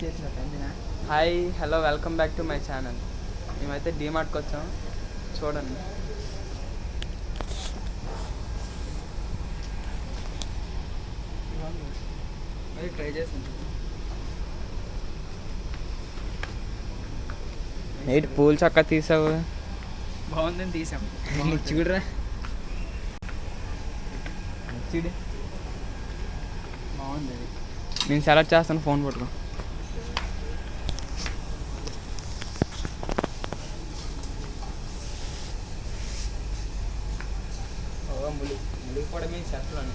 Hi hello welcome back to my channel. మేమైతే డీమార్ట్కి వచ్చాం, చూడండి. ట్రై చేసాను. ఏంటి పూలు చక్క తీసావు? బాగుందని తీసాం. చూడరా, చూడు బాగుంది. నేను సెలెక్ట్ చేస్తాను, ఫోన్ పట్టుకో. ములిగిపోవడమే చెట్లని,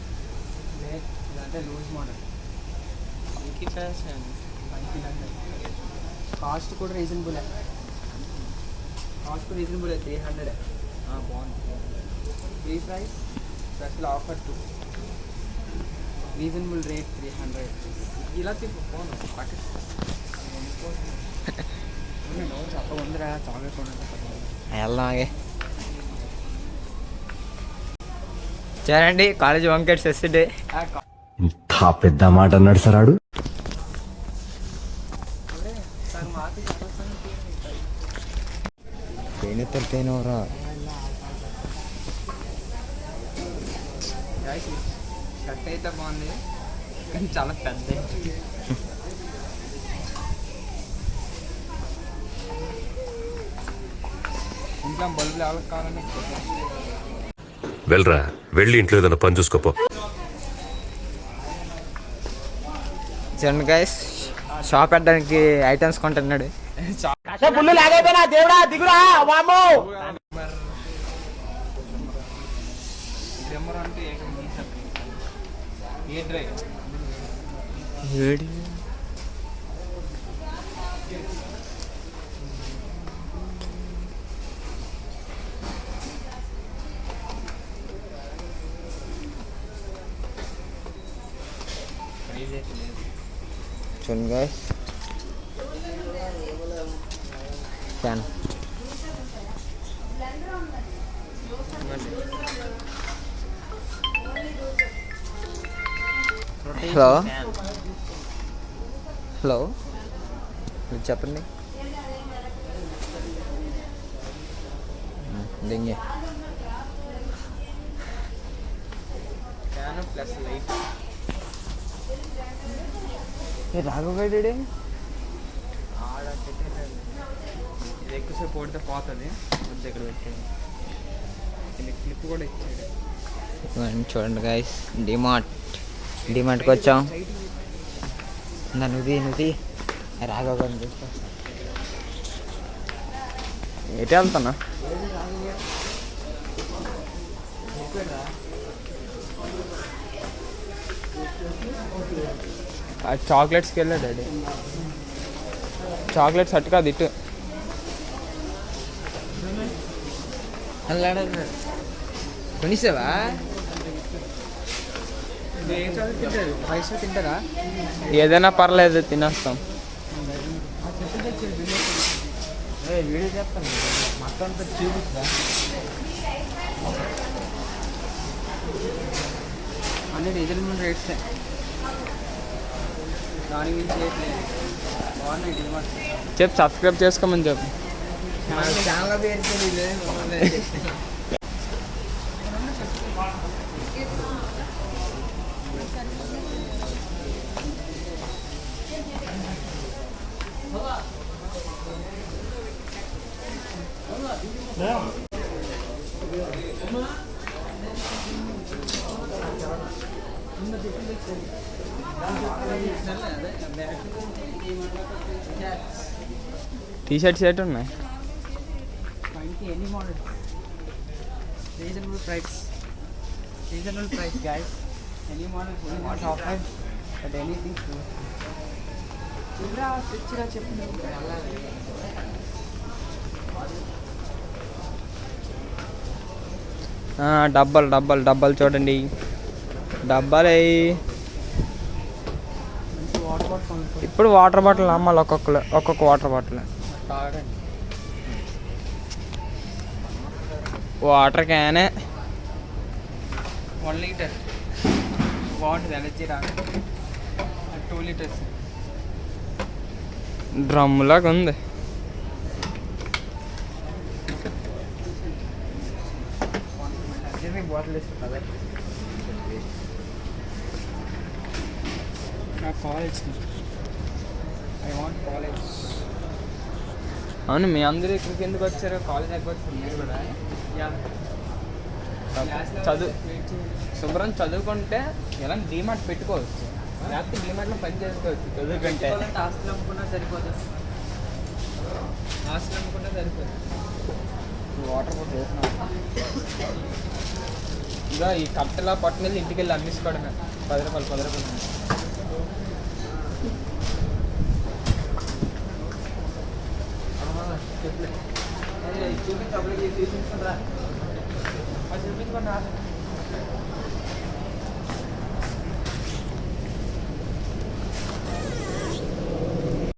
ఇదంటే లూజ్ మోడల్. కాస్ట్ కూడా రీజనబుల్, 300. బాగుంది. Free price, special offer 2, reasonable rate 300. ఇలా తిప్పు ఫోన్ పక్కన. చెప్పకుందరా చాక్లెట్ వెళ్దాగే. చూడండి, కాలేజ్ వంకెట్స్ ఎస్డే. ఇంత పెద్ద మాట అన్నాడు సరాడు. తేనోరా షర్ట్ అయితే బాగుంది, కానీ చాలా పెద్ద. ఇంట్లో బల్బులు ఎవరికి కావాలని వెళ్ళరా, వెళ్ళి ఇంట్లో ఏదైనా పని చూసుకోపో. చూడండి గైస్, షాప్ పెట్టడానికి ఐటమ్స్ కొంటున్నాడు. చూడండి గైస్, ఫ్యాన్. హలో హలో, చెప్పండి. దింగే ఫ్యాన్ ప్లస్ లైట్. రాఘవేడే ఆడ పెట్టేసాడు, ఇది ఎక్కువసేపు పోడితే పోతుంది, దగ్గర పెట్టాడు. క్లిప్ కూడా ఇచ్చాడు. చూడండి గైస్, డిమార్ట్కి వచ్చాం. నువ్వు రాఘవ ఎటు వెళ్తున్నా? చాక్లెట్స్కి వెళ్ళా డాడీ. చాక్లెట్స్ అట్టు కాదు, ఇటు. కొనిసావా? పైసా తింటారా? ఏదైనా పర్లేదు, తినేస్తాం. వీడియో చెప్తాను, మొత్తం అంతా చూపిస్తా. అన్ని రీజనబుల్ రేట్సే, దాని గురించి రేట్లేదు. బాగున్నాయి డిమార్ట్. చెప్పు, సబ్స్క్రైబ్ చేసుకోమని చెప్పు. ఛానల్ పేరు తెలియదు. టీ-షర్ట్స్ ఎటు ఉన్నాయి? Any model, reasonable price guys. Any model, what offer but anything. చూడరా, తెచ్చిరా చెప్పు. డబ్బాలు చూడండి, డబ్బాలు. ఇప్పుడు వాటర్ బాటిల్ అమ్మాలి, ఒక్కొక్క water bottle. Water can 1 litre బాగుంటుంది, ఎనర్జీ రా. 2 లీటర్స్ డ్రమ్లాగా ఉంది. బాటిల్ ఇస్తుంది నా కాలేజ్, ఐ వాంట్ కాలేజ్. అవును, మీ అందరూ ఇక్కడికి ఎందుకు వచ్చారు? కాలేజ్ అయిపోతుంది మీరు కూడా. చదువు శుభ్రం చదువుకుంటే ఎలా డీమార్ట్ పెట్టుకోవచ్చు, లేకపోతే డీమార్ట్లో పని చేసుకోవచ్చు. చదువుకుంటే ఆస్తులు అమ్ముకున్నా సరిపోదు, ఆస్తులు అమ్ముకున్నా సరిపోదు. వాటర్ బాటిల్ వేసినా ఇంకా ఈ కట్టలా పట్టుకెళ్ళి ఇంటికి వెళ్ళి అమ్మేసుకోవడమే. 10 రూపాయలు 10 రూపాయలు. చూపించి అప్పుడు చూపించుకుంటారా? చూపించుకోండి.